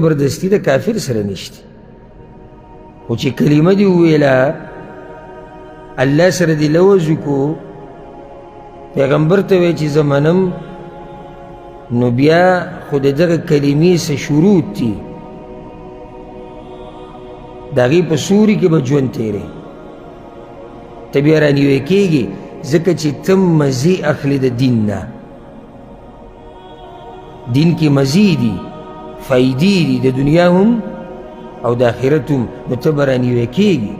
زبردستی د کافر سره نشته خو چې کلمه دې وویله الله سره دې لوز وکړو پیغمبر ته وایي چې زه منم نو بیا خو د دغه کلمې څه شروط دي د هغې په سوري کې به ژوند تېری ته بیا رانیوی کېږي ځکه چې ته مزې اخلي د دین نه دین کې مزې دي فائدې دي د دنیا هم او د آخرت هم نو ته به رانیوی کېږي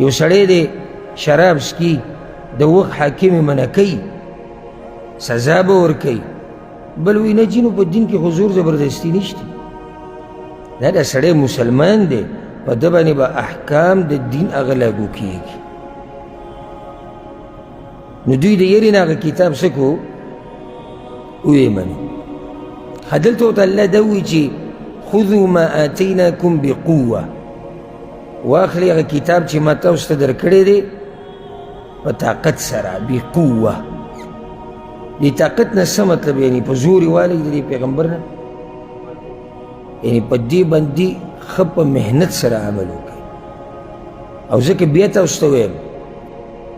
یو سړی دی شراب څکي د وخت حاکم یې منع کوي سزا به ورکوي بل وایي نه جینو په دین کې حضور زبردستي نشته دا سړی مسلمان دی په ده باندې به احکام د دین هغه لاګو کېږي نو دوی د یرې نه هغه کتاب څه کړو ویې منو دلته ورته الله دا وایي چې خذوا ما آتیناکم بقوه واخلي هغه کتاب چې ما تاسو ته درکړی دی په طاقت سره بقوه دې طاقت نه څه مطلب یعنې په زور یې والی د دې پیغمبر نه یعنې په دې باندې ښه په محنت سره عمل وکړي او ځکه بیا تاسو ته وایم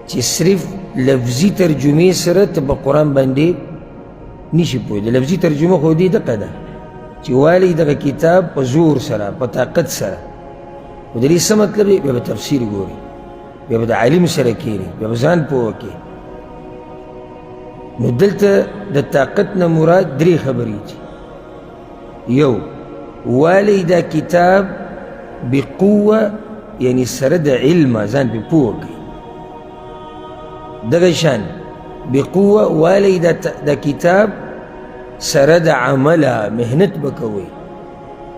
چې صرف لفظي ترجمې سره ته په قرآن باندې نشي پوهېدی لفظي ترجمه خو دې دقه ده چې والی دغه کتاب په زور سره په طاقت سره نو د دې څه مطلب دی بیا به تفسیر ګوري بیا به د عالم سره کښېني بیا به ځان پوه کړي نو دلته د طاقت نه مراد درې خبرې دي یو والی دا کتاب بقوه یعنی سره د علمه ځان پې پوه کړي دغه شان بقوه والی دا کتاب سره د عمله محنت به کوئ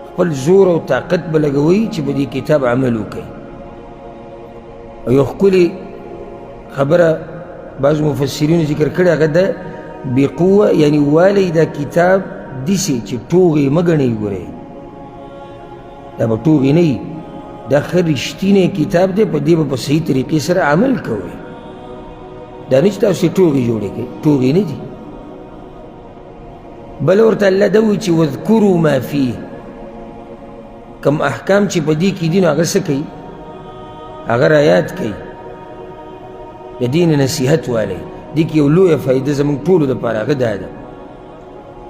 خپل زور او طاقت به لګوئ چې په دې کتاب عمل وکړئ او یو ښکلې خبره بعضو مفسرینو ذکر کړې هغه ده بقوه یعنی والی دا کتاب داسې چې ټوغې مه ګڼئ ګورئ دا به ټوغې نه وي دا ښه رښتینی کتاب دی په دې به په صحیح طریقې سره عمل کوئ دا نه چې تاسو ټوغې جوړې کړئ ټوغې نه دي بل ورته الله دا وایي چې واذکروا ما فیه کم احکام چې په دې کې دي نو هغه څه کوي هغه رایاد کوي د دین نصیحت والی دې کې یو لویه فایده زموږ ټولو دپاره هغه دا ده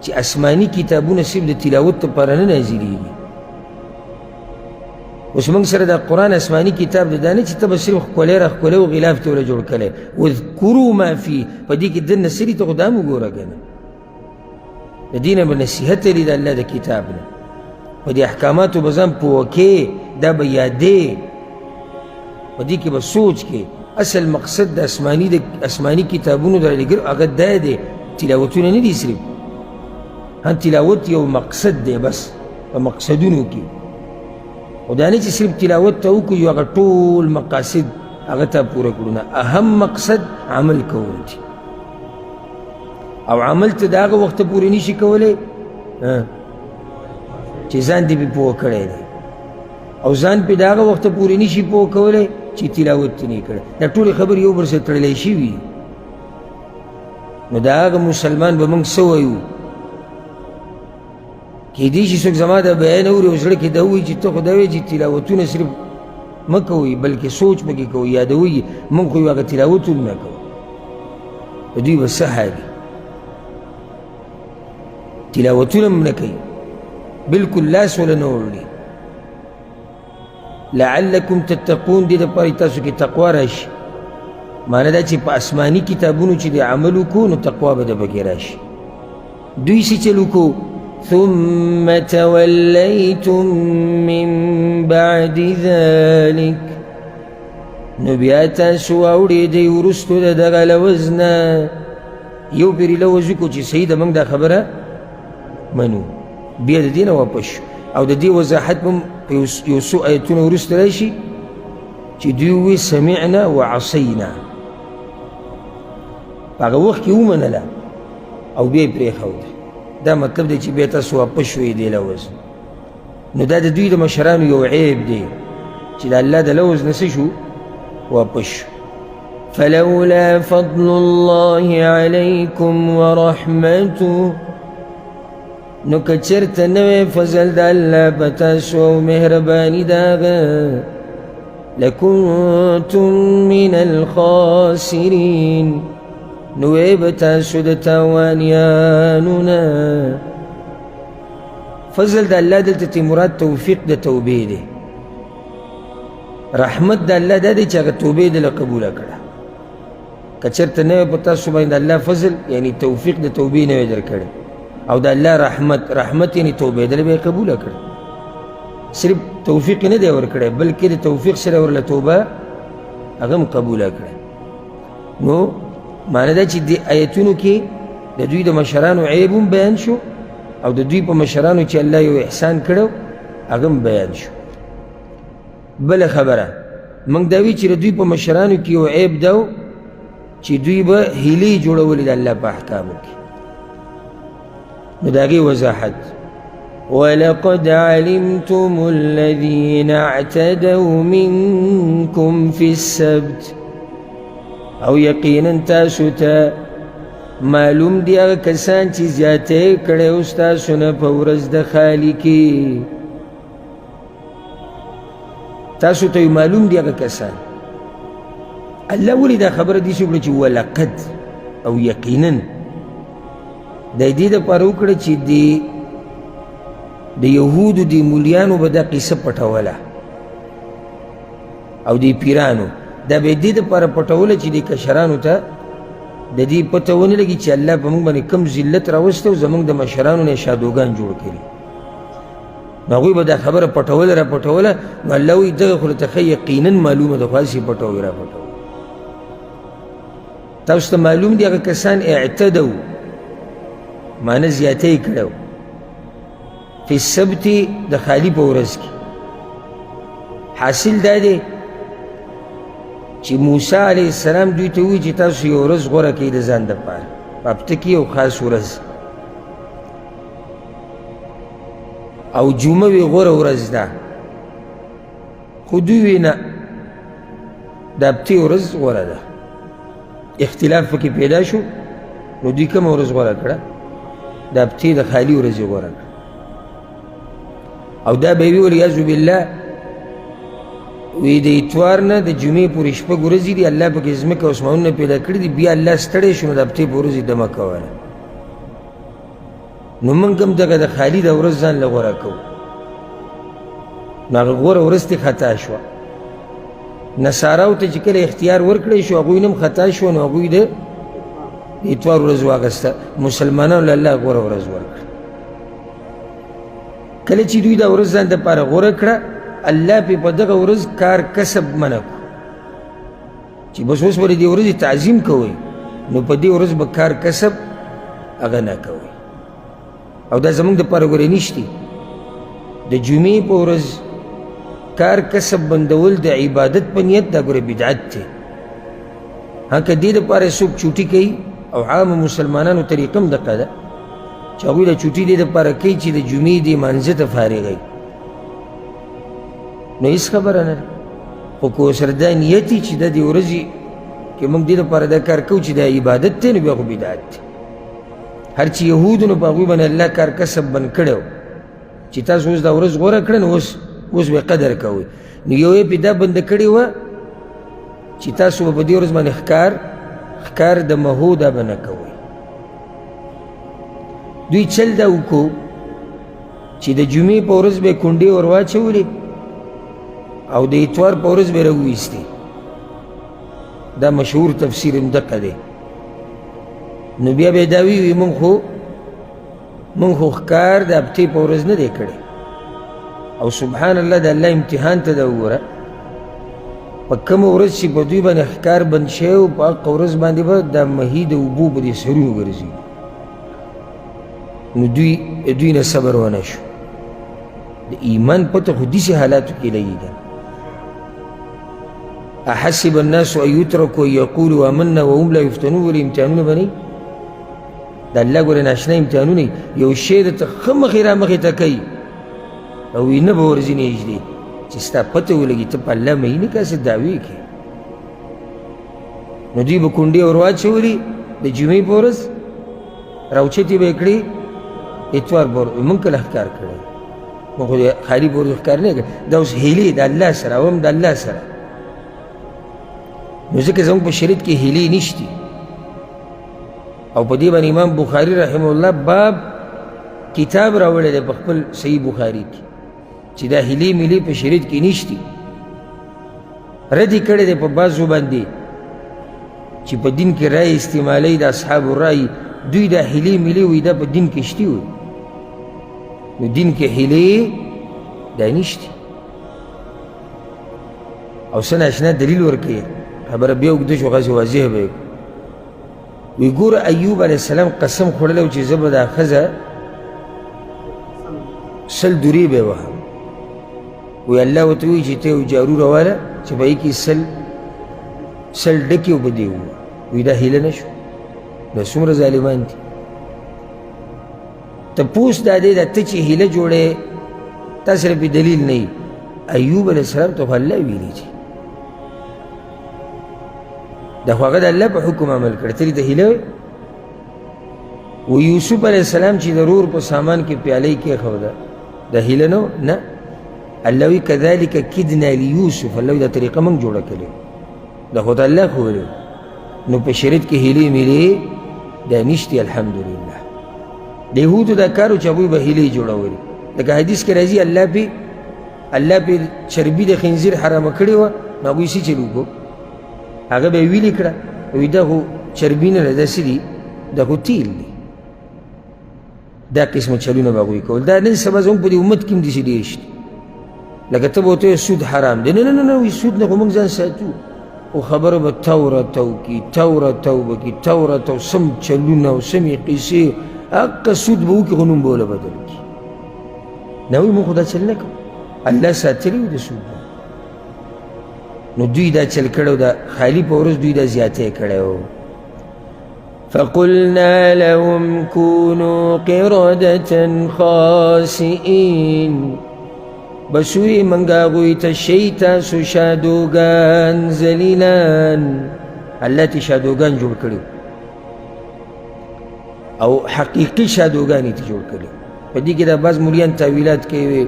چې آسماني کتابونه صرف د تلاوت دپاره نه نازلېږي اوس موږ سره دا قرآن آسماني کتاب دی دا نه چې ته به صرف ښکلی راښکلی او غلاف ته وله جوړ کړی واذکروا ما فیه په دې کې دننه څه دي ته خو دا هم وګوره که نه د دې نه به نصیحت لري د الله د کتاب نه په دې احکاماتو به ځان پوه کې دا به یادې په دې کې به سوچ کې اصل مقصد د آسماني کتابونو د رالیږلو هغه دا دی تلاوتونه نه دي صرف هم تلاوت یو مقصد دی بس په مقصدونو کې خو دا نه چې صرف تلاوت ته وکړو یو هغه ټول مقاصد هغه ته پوره کړو نه اهم مقصد عمل کول دي او عمل ته د هغه وخته پورې نشي کولی چې ځان دې پې پوه کړی دی او ځان پې د هغه وخته پورې نشي پوه کولی چې تلاوت ته نه یې کړی دا ټولې خبرې یو بل سره تړلی شوي نو د هغه مسلمان به موږ څه وایو کیدای شي څوک زما دا بیان اوري او زړه کې دا وایي چې ته خو دا وایې چې تلاوتونه صرف مه کوئ بلکې سوچ پکې کوئ یادوئ موږ خو یو هغه تلاوت هم نه کوو د دوی به څه حال وي تلاوتونه هم نه کوي بلکل لاس وله نه وړي لعلکم تتقون دې دپاره تاسو کې تقوا راشي معنی دا چې په آسماني کتابونو چې د عمل وکړو نو تقوا به د پکې راشي دوی څه چل وکړو ثم تولیتم من بعد ذلک نو بیا تاسو واوړېدئ وروستو د دغه لوز نه یو پرې لوز وکړو چې صحیح ده موږ دا خبره منو بیا د دې نه واپس شو او د دې وضاحت به په یو څو ایتونه وروسته راشي چې دوی ووایي سمعنا وعصینا په هغه وخت کې ومنله او بیا یې پرېښوده دا مطلب دی چې بیا تاسو واپس شوئ دې لوز نو دا د دوی د مشرانو یو عیب دی چې د الله د لوز نه څه شو واپس شو فلولا فضل الله علیکم ورحمته نو که چرته نه وی فضل د الله په تاسو او مهرباني د هغه لکنتم من الخاسرین نو وی به تاسو د تاوانیانو نه. فضل د الله دلته تی مراد توفیق د توبې دی. رحمت د الله دا دی چې هغه توبې دله قبوله کړه. که چېرته نه وی په تاسو باندې د الله فضل یعنې توفیق د توبې نه وی درکړی او د الله رحمت یعنې توبې دله به یې قبوله کړه. صرف توفیق نه دی ورکړی بلکې د توفیق سره ورله توبه هغه هم قبوله کړه. نو معنی دا چې دې آیتونو کې د دوی د مشرانو عیب هم بیان شو او د دوی په مشرانو چې الله یو احسان کړو هغه هم بیان شو. بله خبره موږ دا وی چې د دوی په مشرانو کې یو عیب دا و چې دوی به هیلې جوړولې د الله په احکامو کې. نو د هغې وضاحت ولقد علمتم الذين اعتدوا منكم في السبت او یقینا تاسو ته معلوم دی هغه کسان چې زیاتی کړی و ستاسو نه په ورځ د خالي کې. تاسو ته معلوم دی هغه کسان. الله ولې دا خبره دې شو کړه چې ولقد او یقینا د دې دپاره وکړه چې د یهودو د مولیانو به دا قصه پټوله او د پیرانو دا به دې دپاره پټوله چې د کشرانو ته د دې پته ونه لګي چې الله په موږ باندې کم ذلت راوستی او زموږ د مشرانو نه شادوګان جوړ کړي. نو هغوی به دا خبره پټوله را پټوله. نو الله وایي دغه خو ته ښه یقینا معلومه ده خو هسې پټوي را پټوي. تاسو ته معلوم دي هغه کسان اعتدو معنی زیاتی کړی فی السبت د خالي په ورځ کې. حاصل دا دی چې موسی علیه السلام دوی ته ووایي چې تاسو یو ورځ غوره کړئ د ځان دپاره په هفته کې یو خاص ورځ او جمعه وی غوره ورځ ده. خو دوی وی نه د هفتې ورځ غوره ده. اختلاف پکې پیدا شو نو دوی کومه ورځ غوره کړه؟ د هفتې د خالي ورځ یې غوره کړه. او دا به یې وي والعیاذ بالله وی د اتوار نه د جمعې پورې شپږ ورځې دي الله پکې ځمکه او اسمانونه پیدا کړي دي بیا الله ستړی شو نو د هفتې په ورځ یې دمه کوله. نو موږ هم دغه د خالي د ورځ ځان له غوره کوو. نو هغه غوره ورځ ترې خطا شوه. نصاراو ته چې کله اختیار ورکړی شو هغوی نه هم خطا شوه نو هغوی د اتوار ورځ واخسته. مسلمانانو له الله غوره ورځ ورکړه. کله چې دوی دا ورځ ځان دپاره غوره کړه الله پې په دغه ورځ کار کسب منع کړو چې بس اوس به د دې ورځې تعظیم کوئ نو په دې ورځ به کار کسب هغه نه کوئ. او دا زموږ دپاره ګورې نشتي. د جمعې په ورځ کار کسب بندول د عبادت په نیت دا ګورې بدعت دی. ها که دې دپاره څوک چوټي کوي او عامو مسلمانانو طریقه هم دقه ده چې هغوی د چوټي دې دپاره کوي چې د جمعې دې مانځه ته فارغوي نو هېڅ خبره نه ده. خو که ورسره دا نیت وي چې دا دې ورځې کې موږ دې دپاره دا کار کوو چې دا عبادت دی نو بیا خو بدعت دی. هر چې یهودو نو په هغوی باندې الله کار کسب بند کړی و چې تاسو اوس دا ورځ غوره کړه نو اوس به قدر کوئ. نو یو یې پې دا بنده کړې وه چې تاسو به په دې ورځ باندې ښکار د مهو دا به نه کوئ. دوی چل دا وکړو چې د جمعې په ورځ به یې کونډې ور واچولې او د اتوار په ورځ به یې راوویستې. دا مشهور تفسیر هم دقه دی. نو بیا به یې دا وي مونږ خو ښکار د هفتې په ورځ نه دی کړی. او سبحان الله د الله امتحان ته دا وګوره په کومه ورځ چې په دوی باندې ښکار بند شوی و په هغه ورځ باندې به دا مهي د اوبو په دې سرونو ګرځي. نو دوی نه صبر ونه شو. د ایمان پته خو داسې حالاتو کې لګي که احسب الناس ان یترکوا ان یقولوا آمنا وهم لا یفتنون. ولې امتحانونه به نه وي؟ د الله ګورې ناشنا امتحانونه یو شی درته ښه مخې را مخې ته کوي او وي نه به ورځي نږدې چې ستا پته ولګي ته په الله مه یې نه که هسې دعوې کوې. نو دوی به کونډې ور واچولي د جمعې په ورځ راوچتې به یې کړې اتوار بور مونږ کله ښکار کړی مونږ خو خالي بور ښکار نه کړی دا اوس هیلې د الله سره او هم د الله سره نو ځکه زموږ په شریعت کې هیلې نشتي او په دې باندې امام بخاري رحمه الله باب کتاب راوړی دی په خپل صحیح بخاري کې چې دا هیلې میلې په شریعت کې نشتي رد یې کړی دی په بعضو باندې چې په دین کې رای استعمالوي د اصحاب الرای دوی دا هیلې میلې وایي دا په دین کې شتي وي نو دین کې هیلې دا نشتي او څه ناشنا دلیل ورکوي خبره بیا اوږده شو غسې واضح به یې وی ګوره ایوب علیه السلام قسم خوړلی و چې زه به دا ښځه 100 دورې به یې وهم وی الله ورته وایي چې ته یو جارو راواله چې په هغې کې 100 ډکې اوبه دې ووه وی دا هیله نه شو دا څومره ظالمان دي تپوس دا دی دا ته چې هیله جوړې تا سره پې دلیل نه وي ایوب علیه السلام ته خو الله ویلي چې دا خو هغه د الله په حکم عمل کړی ته ته هیله و یوسف علیه السلام چې د رور په سامان کې پیالۍ کېښوده دا هیله نه الله وی کذلک کدنا لیوسف الله وی دا طریقه موږ جوړه کړې دا خو د الله ښوولې نو په شریعت کې هیلې میلې دا نشتي الحمدلله د یهودو دا کار و چې هغوی به هیلې جوړولې لکه حدیث کې راځي الله پې چربي د خنزیر حرامه کړې وه نو هغوی څه چل وکړو هغه به یې ویلې کړه وایي دا خو چربي نه ده دا څه دي دا خو تیل دی دا قسمه چلونه به هغوی کول دا نن سبا زموږ په دې امت کې هم داسې ډېر شته لکه ته به ورته وایې سود حرام دی نه وایي سود نه خو موږ ځان ساتو خو خبره به تورتو کي تورتو به کي تورتو سم چلونه او سمې قیسې هغه سود به وکړي خو نوم به وله بدل کړي نه وایي موږ خو دا چل نه کوو الله ساتلی و د سود نو دوی دا چل کړی و دا خالي په ورځ دوی دا زیاتی کړی و فقلنا لهم كونوا قردة خاسئين بس وی منګه هغوی ته شئ تاسو شادوګان ذلیلان الله ته شادوګان جوړ کړي او حقیقي شادوګان یې ته جوړ کړي په دې کې دا بعض مولیان تاویلات کوي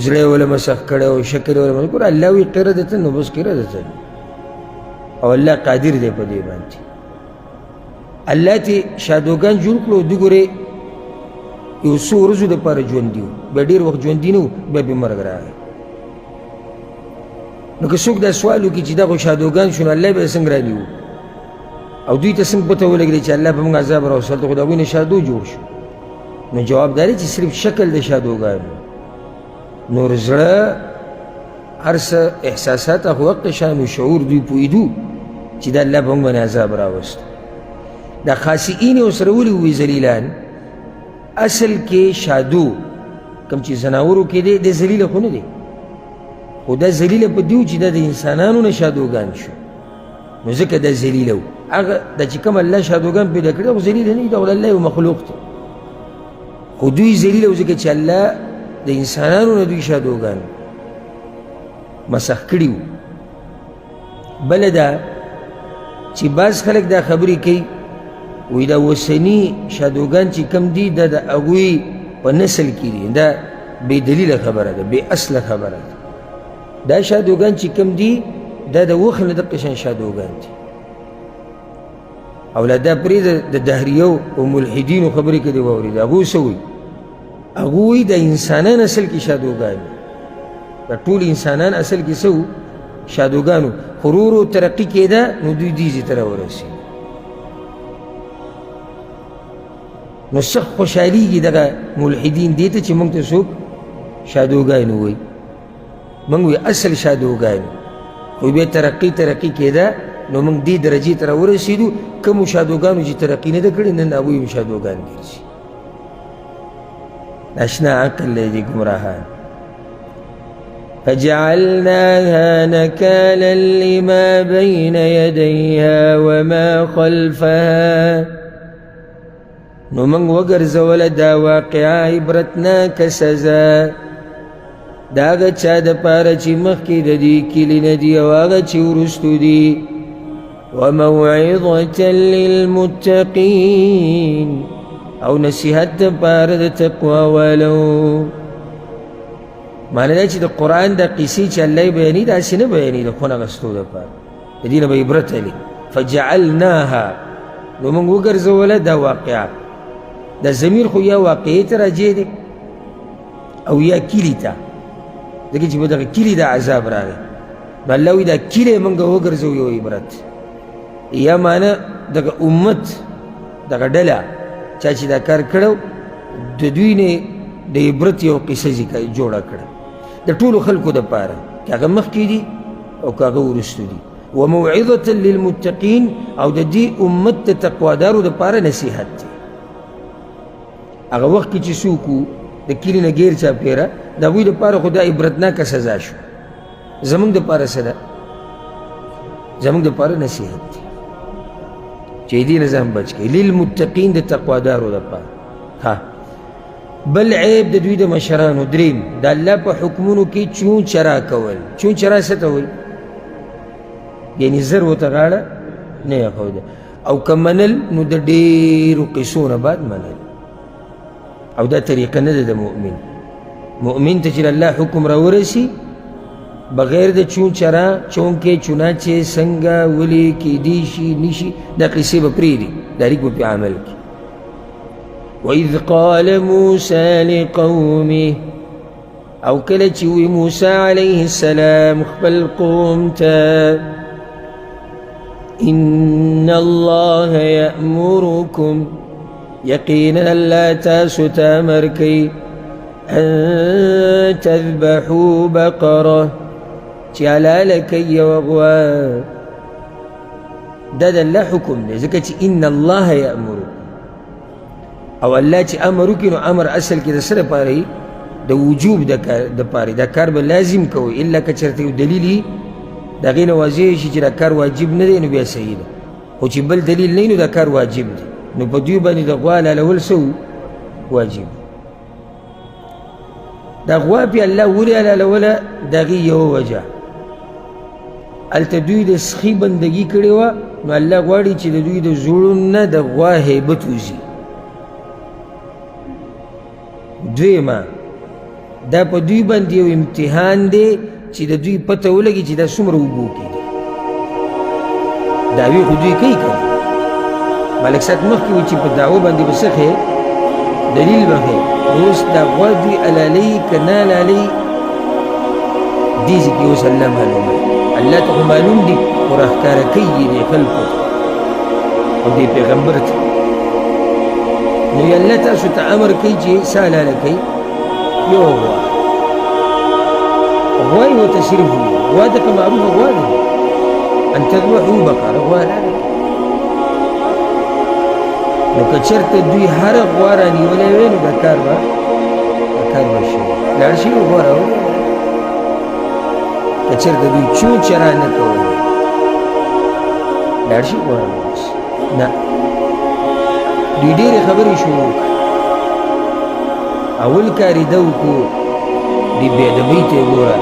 زړه یې وله مسخ کړی او شکل یې وله مسخ ګوره الله وایي قردة نو بس قردة او الله قادر دی په دې باندې الله ته شادوګان جوړ کړو دوی ګورې یو څو ورځو دپاره ژوندي وو بیا ډېر وخت ژوندي نه وو بیا پې مرګ راغی نو که څوک دا سوال وکړي چې دا خو شادوګان شو نو الله به یې څنګه رانیو او دوی ته څنګه پته ولګېدی چې الله به موږ عذاب راوستل ته خو د هغوی نه شادو جوړ شو نو جواب دا دی چې صرف شکل د شادوګانو نور زړه هر څه احساسات خو حق شان و شعور دوی پوهېدو چې دا الله به موږ باندې عذاب راوست دا خاصئین یې ورسره ولي ووایي ذلیلان اصل کې شادو کوم چې زناورو کې دی د ذلیله خو نه دی خو دا ذلیله په دې و چې دا د انسانانو نه شادوګان شو نو ځکه دا ذلیله و هغه دا چې کوم الله شادوګان پیدا کړي خو ذلیله نه وي دا خو د الله یو مخلوق دی خو دوی ذلیله و ځکه چې الله د انسانانو نه دوی شادوګان مسخ کړي وو بله دا چې بعض خلک دا خبرې کوي وی دا وسنی شادوګان چې کم دي دا د هغوی په نسل کې دي دا بې دلیله خبره ده بې اصله خبره ده دا شادوګان چې کم دي دا د وخت نه دقه شان شادوګان دي او لا دا پرېږده د دهریو او ملحدینو خبرې که دې واورېده هغوی څه وایي هغوی د انسانان اصل کې شادوګان دا ټول انسانان اصل کې څه وو شادوګانو خو ورو ورو ترقي کېده نو دوی دې ځای ته راورسېد نو سخت خوشحالیږي دغه ملحدین دې ته چې موږ ته څوک شادوګان ووایي موږ وایي اصل شادوګان خو بیا ترقي کېده نو موږ دې درجې ته راورسېدو کومو شادوګانو چې ترقي نه ده کړې نن هغوی هم شادوګان ګرځي ناشنا عقل دی ګمراهان فجعلناها نكالا لما بين يديها وما خلفها نو موږ وګرځوله دا واقعه عبرتناکه سزا د هغه چا دپاره چې مخکې د دې کلي نه دي او هغه چې وروستو دي وموعظة للمتقين او نصیحت دپاره د تقوا والو. معنی دا چې د قرآن دا قصې چې الله یې بیانوي داسې نه بیانوي د خون اخیستو دپاره، د دې نه به عبرت هلي. فجعلناها نو موږ وګرځوله دا واقعه، دا ضمیر خو یا واقعې ته راجع دی او یا کلي ته، ځکه چې په دغه کلي دا عذاب راغی نو الله وایي دا کلی موږ وګرځوو یو عبرت. یا معنی دغه امت دغه ډله چا چې دا کار کړو د دوی نه د عبرت یو قصه جوړه کړه د ټولو خلکو دپاره، که هغه مخکې دي او که هغه وروستو دي. وموعظة للمتقین او د دې امت د تقوادارو دپاره نصیحت دی. هغه وخت کې چې څوک د کلي نه غیر چاپېره د هغوی دپاره خو دا عبرتناکه سزا شو، زمونږ دپاره څه ده؟ زمونږ دپاره نصیحت دی چې دې نه ځان بچ کړي. للمتقین د تقوادارو دپاره. ها بل عیب د دوی د مشرانو دریم د الله په حکمونو کې چون چرا کول. چون چرا څه ته وایي؟ یعنې زر ورته غاړه نه ایښوده، او که منل نو د ډېرو قصو نه بعد منل، او دا طریقه نه ده د مؤمن. مؤمن ته چې د الله حکم راورسي بغیر د چون چرا چونکې چنانچې څنګه ولې کیدی شي نشي دا قصې به پرېږدي، دا اړیک به پې عمل کړي. وإذ قال موسى لقومه او کله چې وی موسی علیه السلام خپل قوم ته ان الله یأمرکم یقینا الله تاسو ته امر کوي ان تذبحوا بقره چې حلاله کوي یوه غوا. دا د الله حکم دی ځکه چې ان الله یأمرکم، او الله چې امر وکړي نو امر اصل کې د څه دپاره وي؟ د وجوب دپاره. دا کار به لازم کوئ الا که چېرته یو دلیل وي د هغې نه واضح شي چې دا کار واجب نه دی نو بیا صحیح ده، خو چې بل دلیل نه وي نو دا کار واجب دی، نو په دوی باندې د غوا حلالول څه واجب. دا غوا پې الله ولې حلالوله د هغې یوه وجه، هلته دوی د سخي بندګي کړې وه نو الله غواړي چې د دوی د زړونو نه د غوا هیبت وځي. دویمه دا په دوی باندې یو امتحان دی چې د دوی پته ولګي چې دا څومره اوبو کې دي. دعوې خو دوی کوي که نه؟ ملک صاحب مخکې وایي چې په دعوه باندې به څه ښیې؟ دلیل به ښیې. اوس دا غوا دوی حلالوي که نه حلالوي دې ځای کې اوس الله معلوموي. الله ته خو معلوم دي خو راښکاره کوي یې دې خلکو ته او دې پیغمبر ته. نو الله تاسو ته امر کوي چې څه حلاله کوي؟ یو غوا. غوا یې ورته صرف وویل، غوا دغه معروفه غوا ده، ان تذبحوا بقره غوا حلاله کوي. نو که چېرته دوی هره غوا رانیولی وی نو دا کار به شي، لاړ شي غوا راوړي. که چېرته دوی چون چرا نه کولی لاړ شي غوا راوړي. نه، دوی ډېرې خبرې شروع کړې. اول کار یې ده وکړو دې بېادبۍ ته یې ګوره.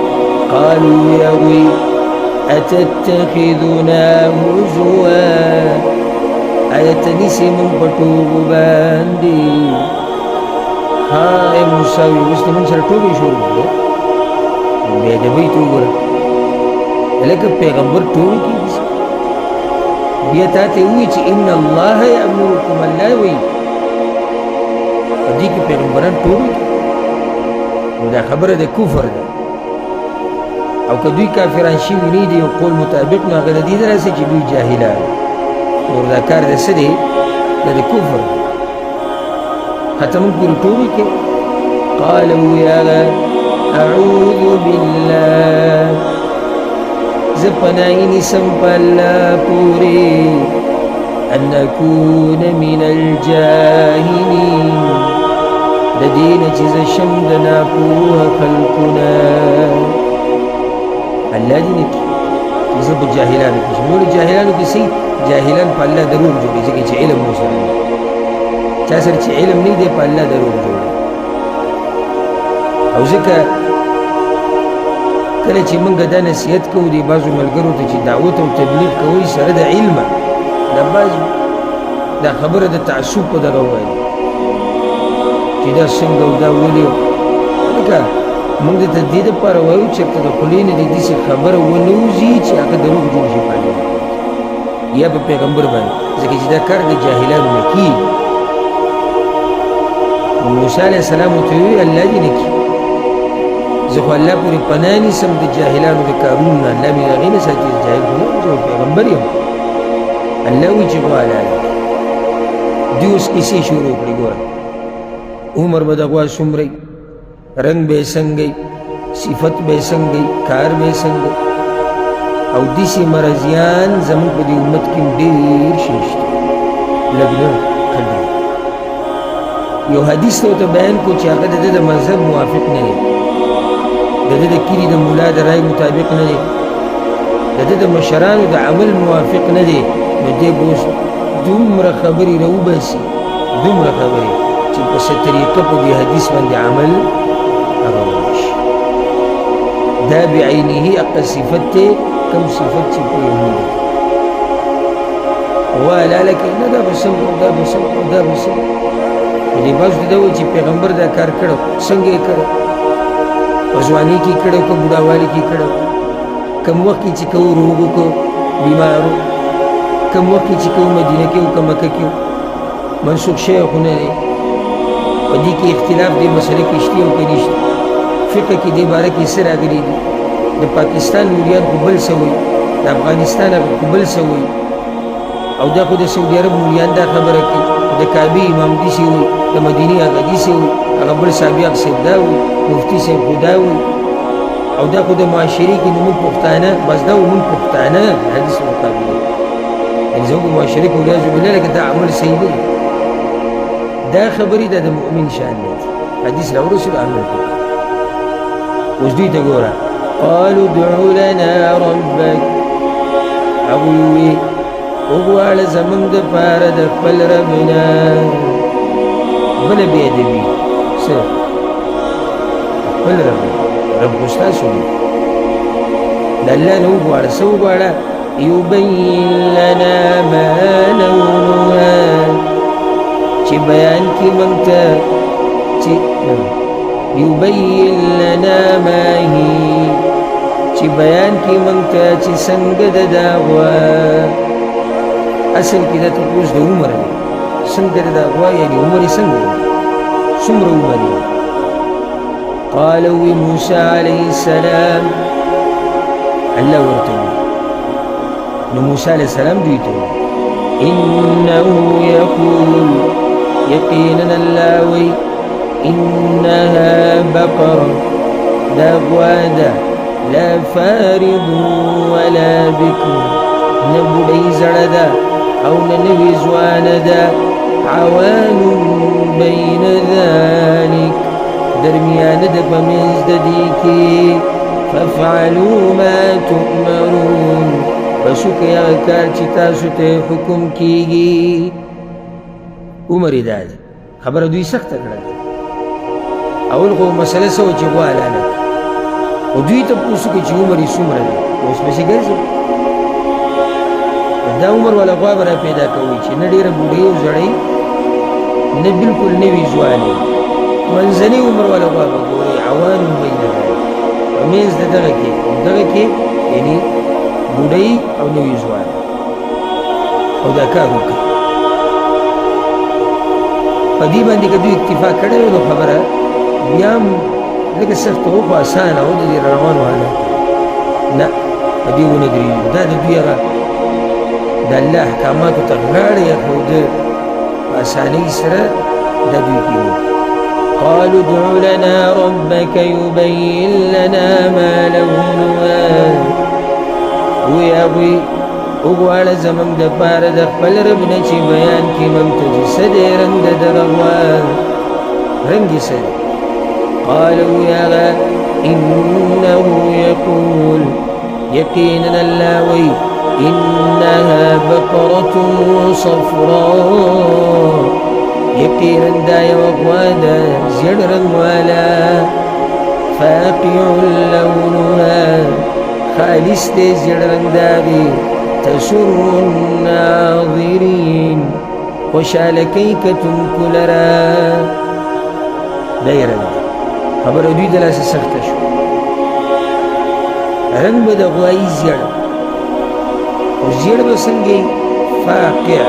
قالو وی هغوی اتتخذنا هزوا آیا ته نیسې موږ په ټوغو باندې. ها ای موسی وی اوس دې موږ سره ټوغې شروع کړې. بېادبۍ ته وګوره، هلکه پیغمبر ټوغې کېږي. بیا تا ته ووایي چې ان الله یأمرکم، الله وایي په دې کې پیغمبران ټوغې کوي، نو دا خبره د کفر ده. او که دوی کافران شوي نه دي یو قول مطابق نو هغه د دې نه راسي چې دوی جاهلان، نور دا کار د څه دی؟ دا د کفر دی. حتی موږ پورې ټوغې کوي. قال ووایي هغه اعوذ بالله زه پناهي نیسم په الله پورې ان اکون من الجاهلین د دې نه چې زه شم د ناپوهه خلکو نه. الله دې نه کړي چې زه په جاهلانو کې شم. نور جاهلانو کې څه جاهلان په الله دروغ جوړي، ځکه چې علم مو سره نه، چا سره چې علم نه دی په الله دروغ جوړي. او ځکه کله چې موږ دا نصیحت کوو دې بعضو ملګرو ته چې دعوت او تبلیغ کوئ سره د علمه، دا بعض دا خبره د تعصب په دغه ووایي چې دا څنګه او دا ولې لکه موږ د دې دپاره وایو چېرته د خولې نه دې داسې خبره ونه وځي چې هغه دروغ جوړ شي په یا په پیغمبر باندې ځکه چې دا کار د جاهلانو نه کېږي موسی علیه السلام ورته وویل الله دې نه کړي زه خو الله پورې پناه نیسم د جاهلانو د کارونو نه الله مې د هغې نه ساتي جاهل خو نه یم زه پیغمبر یم الله وایي چې غوا حلاله دوی اوس کیسې شروع کړې ګوره عمر به د غوا څومره رنګ به یې څنګه صفت به یې څنګه کار به یې څنګه او داسې مرضیان زموږ په دې امت کې ډېر شي شته لږ نه ښه ډېر یو حدیث ته ورته بیان کړو چې هغه د ده د مذهب موافق نه دی د ده د کلي د ملا د رای مطابق نه دی د ده د مشرانو د عمل موافق نه دی نو دی به اوس دومره خبرې راوباسي دومره خبرې چې په څه طریقه په دې حدیث باندې عمل هغه ونشي دا بعینه هغه صفت دی کوم صفت چې په یهودو غوا حلاله کوي نه دا به سم دا به سم دا به سم دې بعضو ته دا وایي چې پیغمبر دا کار کړی څنګه یې کړی په ځوانۍ کې کړی که بوډاوالي کې کړی کم وخت کې چې کوو روغ کو بیمارو کم وخت کې چې کوو مدینه کې که مکه کې منسوخ شوی خو نه دی په دې کې اختلاف دې مسلې کې شته او که نشته فقه کې دې باره کې څه راغلي دي د پاکستان مولیان خو بل څه وایي د افغانستان هغه خو بل څه وایي او دا خو د سعودي عرب مولیان دا خبره کوي د کعبې امام داسې وایي د مدینې هغه داسې وایي هغه بل صابیق صاحب دا وایي مفتي صاحب خو دا وایي او دا خو د معاشرې کې نو موږ پښتانه بس دا و موږ پښتانه حدیث مقابله یعنې زموږ په معاشرې کې ولیاذ بالله لکه دا عمل صحیح نه دی دا خبرې دا د مؤمن شان نه دي حدیث راورسېدو عمل کوي اوس دوی ته ګوره قالوا ادع لنا ربک هغوی وویل وغواړه زموږ دپاره د خپل رب نه بله بې ادبي څه خپل رب خو ستاسو دی د الله نه وغواړه څه وغواړه یبین لنا ما لونها چې بیان کړي موږ ته چې یبین لنا ما هي چې بیان کړي موږ ته چې څنګه د دا غوا اصل کې دا تپوس د عمر دی څنګه د دا غوا یعنې عمر یې څنګه دی څومره عمر یې قال وی موسی علیه السلام الله ورته نو موسی علیه السلام دوی ته انه یقول یقینا الله وی انها بقره دا غوا ده لا فارض ولا بكر نه بوډۍ زړه ده او نه نوې ځوانه ده عوان بین ذلک درمیانه ده په منځ د دې کې فافعلوا ما تؤمرون بس وکړئ هغه کار چې تاسو ته حکم کېږي عمر یې دا دی خبره دوی سخته کړه اول خو مسله څه وه چې غوا حلاله او دوی ته پوښتنه کوي چې عمر یې څومره دی اوس پسې ګرځي دا عمر والا غوا به را پیدا کوي چې نه ډېره بوډۍ او زړۍ نه بلکل نوي ځوانې منځني عمر والا غوا به ګورئ عوان بین ذلک په منځ د دغه کې یعنې بوډۍ او نوي ځوانه او دا کار وکړي په دې باندې که دوی اکتفا کړی وي نو خبره بیا هم لږه سخته وه خو اسانه وه د دې روانو حالت نه په دې ونه درېږي دا د دوی هغه د الله احکاماتو ته غاړه ایښوده په اسانۍ سره دا دوی کوي قالوا ادع لنا ربك يبين لنا ما لونها وی هغوی وغواړه زموږ دپاره د خپل رب نه چې بیان کړي موږ ته چې څه دی رنګ د دغه غوا رنګ یې څه دی قال وی هغه انه یقول یقینا الله وی انها بقرة صفراء یقینا دا یوه غوا ده زیړ رنګ والا فاقع لونها خالص دی زیړ رنګ داغي تسر الناظرین خوشحاله کوي کتونکو لره دا یې رنګ دی خبره دوی د لاسه سخته شو رنګ به د غوایي زیړ خو زیړ به څنګه فاقع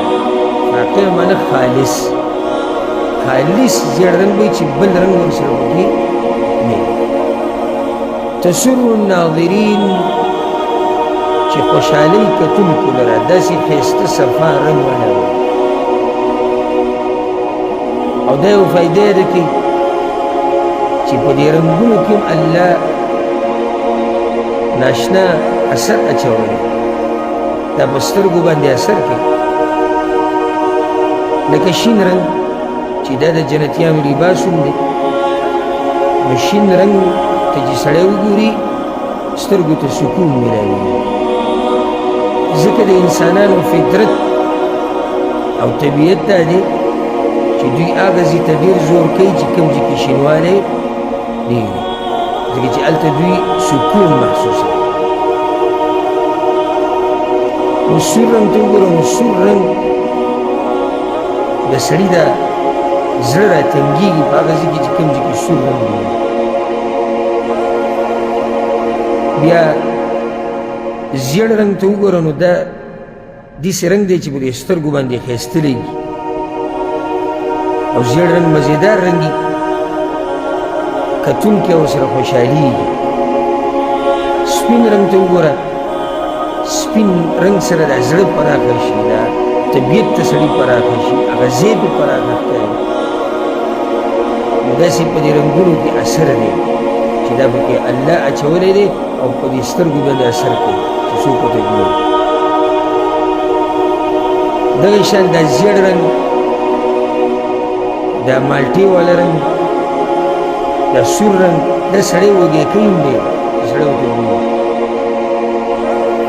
فاقع معنی خالص خالص زیړ رنګ به چې بل رنګ ورسره پکې نه تسر الناظرین چې خوشحالۍ کتونکو لره داسې ښایسته صفا رنګ ولري او دا یو فایده ده کې چې په دې رنګونو کې هم الله ناشنا اثر اچولی دا په سترګو باندې اثر کوي لکه شین رنګ چې دا د جنتیانو لباس هم دی نو شین رنګ ته چې سړی وګوري سترګو ته سکون میلاوي ځکه د انسانانو فطرت او طبیعت دا دی چې دوی هغه ځای ته ډېر زور کوي چې کوم ځای کې شینوالی ډېر وي ځکه چې هلته دوی سکون محسوسوي نو سور رنګ ته وګوره نو سور رنګ د سړي دا زړه راتنګېږي په هغه ځای کې چې کوم ځای کې سور رنګ وي بیا زیړ رنګ ته وګوره نو دا داسې رنګ دی چې په دې سترګو باندې ښایسته لګي او زیړ رنګ مزیدار رنګ وي کتونکی ورسره خوشحالېږي سپین رنګ ته وګوره سپین رنګ سره دا زړه پراخه شي دا طبیعت ته سړي پراخه شي هغه ځای پې پراخه ښکاري نو داسې په دې رنګونو کې اثر دی چې دا پکې الله اچولی دی او په دې سترګو باندې اثر کوي چې څوک ورته ګوري دغه شان دا زیړ رنګ دا مالټې والا رنګ دا سور رنګ دا سړی وږی کوي هم دی چې سړی ورته ګوري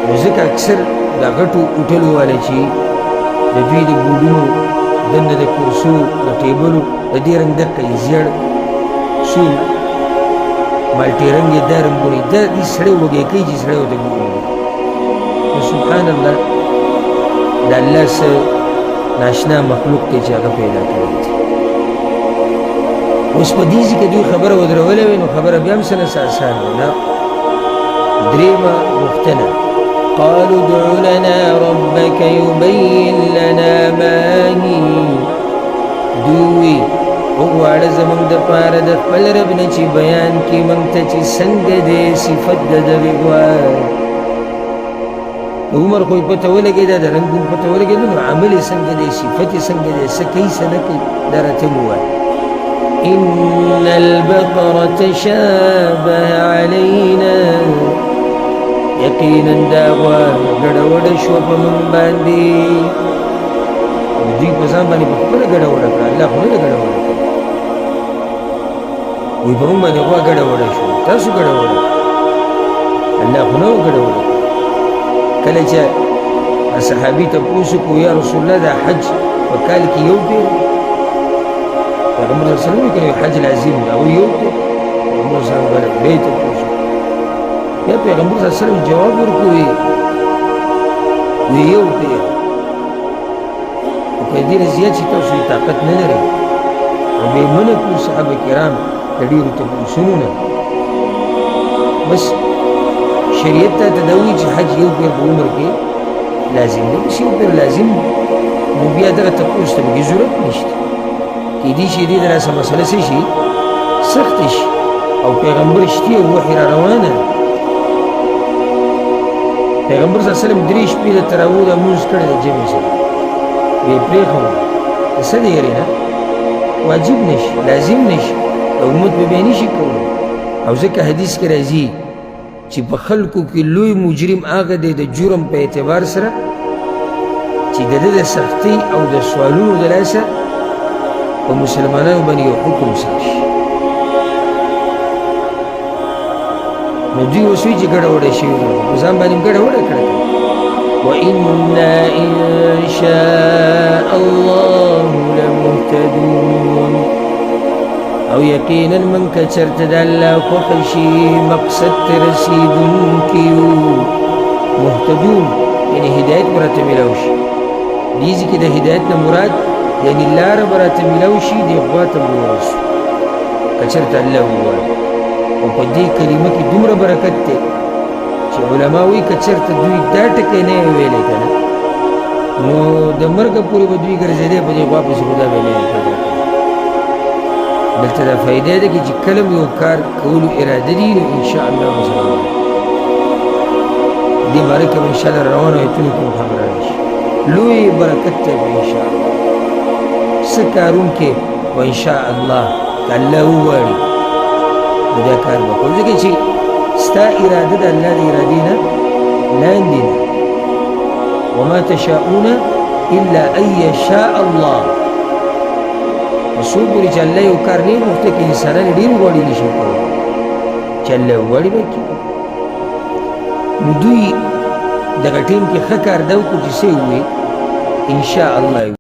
نو ځکه اکثر دا غټو هوټلو والا چې د دوی د بوډونو دنده د کرسو د ټیبلو د دې رنګ دقه یې زیړ سور مالټې رنګ یې دا رنګونه دا دې سړی وږی کوي چې سړی ورته ګوري نو سبحان الله د الله څه ناشنا مخلوق دی چې هغه پیدا کړی دی اوس په دې ځای کې دوی خبره ودرولی وي نو خبره بیا هم څه نه اسانه وه نه درېیمه غوښتنه قالوا ادع لنا ربك يبين لنا ما هي دوی وغواړه زموږ دپاره د خپل رب نه چې بیان کړي موږ ته چې څنګه دی صفت د دغې غوا د عمر خو یې پته ولګېده د رنګ هم پته ولګېده نو عمل یې څنګه دی صفت یې څنګه دی څه کوي څه نه کوي دا راته ووایه إن البقرة تشابه علينا یقینا دا غوا ګډوډه شوه په موږ باندې دوی په ځان باندې په خپله ګډوډه کړه الله خو نه ده ګډوډه کړه وایي په موږ باندې غوا ګډوډه شوه تاسو ګډوډه الله خو نه و ګډوډه کله چې صحابي تپوس وکړو یا رسول الله دا حج په کال کې یو پېر پیغمبر صلی الله علیه وسلم وایي حج لازم ده او یو پېر پیغمبر صلی الله علیه وسلم بیا یې تپوس بیا پیغمبر صلی الله علیه وسلم جواب ورکوي وی یو پېر خو که دې نه زیات شي تاسو یې طاقت نه لرئ او بیا یې منع کړو صحابه کرام د ډېرو تپوسونو نه بس شریعت ته دا وایي چې حج یو پېر په عمر کې لازم دی بس یو پېر لازم نو بیا دغه تپوس ته پکې ضرورت نشته کیدای شي دې داسې مسله څه شي سخته شي او پیغمبر شتي او وحي را روانه پیغمبر صلی الله علیه وسلم درې شپې د تراویح لمونځ کړی دی جمع سره بیا یې پرېښود د څه د یېرې نه واجب نشي لازم نشي د امت به بیا نشي کولی او ځکه حدیث کې راځي چې په خلکو کې لوی مجرم هغه دی د جرم په اعتبار سره چې د ده د سختۍ او د سوالونو د لاسه په مسلمانانو باندې یو حکم سره شي نو دوی اوس وایي چې ګډوډه شوي دي په ځان باندې هم ګډوډه کړې وإنا إن شاء الله لمهتدون او یقینا من که چرته د الله خوښه شي مقصد ته رسېدونکي یو مهتدون یعنې هدایت به راته میلاو شي دې ځای کې د هدایت نه مراد یعنې لاره به راته میلاو شي دې غوا ته به ورسو که کچرته الله ووایي او په دې کلمه کې دومره برکت دی چې علما وایي که چېرته دوی دا ټکی نه وی ویلی که نه نو د مرګه پورې به دوی ګرځېدی په دې غوا پسې خو دا به نه وي پیدا کړی دلته دا فایده ده چې کله مو یو کار کولو اراده دي نو انشاءالله به سره وایي دې باره کې به انشاءالله روانو ایتونو کې هم خبره راشي لوی برکت دی به انشاءالله څه کارونکې به انشاءالله که الله وواړي نو دا کار به کوو ځکه چې ستا اراده د الله د ارادې نه لاندې ده وما تشاءون الا ان يشاء الله څو پورې چې الله یو کار نه غوښته کې انسانان ډېر غواړي نشي کولی چې الله وغواړي به کېږي نو دوی دغه ټیم کې ښه کار دا وکړو چې څه یې ووایي انشاءالله